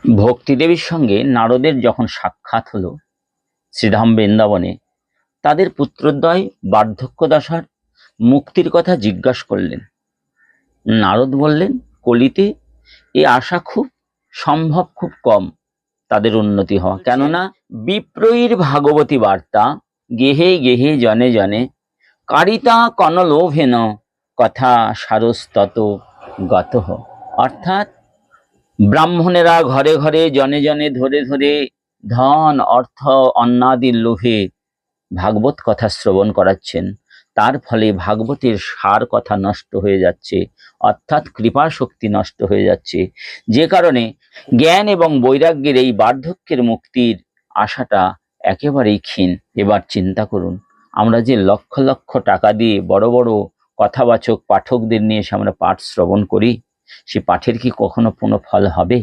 ভক্তিদেবীর সঙ্গে নারদের যখন সাক্ষাৎ হলো শ্রীধাম বৃন্দাবনে, তাদের পুত্রদ্বয় বার্ধক্য দশার মুক্তির কথা জিজ্ঞাসা করলেন। নারদ বললেন, কলিতে এ আশা খুব সম্ভব, খুব কম তাদের উন্নতি হওয়া। কেননা বিপ্রয়ীর ভাগবতী বার্তা গেহে গেহে জনে জনে, কারিতা কনলোভেন কথা সারস্তত গতঃ। অর্থাৎ ব্রাহ্মণেরা ঘরে ঘরে জনে জনে ধরে ধরে ধন অর্থ অন্নাদির লোভে ভাগবত কথা শ্রবণ করাচ্ছেন। তার ফলে ভাগবতের সার কথা নষ্ট হয়ে যাচ্ছে, অর্থাৎ কৃপা শক্তি নষ্ট হয়ে যাচ্ছে, যে কারণে জ্ঞান এবং বৈরাগ্যের এই বার্ধক্যের মুক্তির আশাটা একেবারেই ক্ষীণ। এবার চিন্তা করুন, আমরা যে লক্ষ লক্ষ টাকা দিয়ে বড় বড় কথাবাচক পাঠকদের নিয়ে এসে আমরা পাঠ শ্রবণ করি, সে পাঠের কি কখনো কোনো ফল হবে?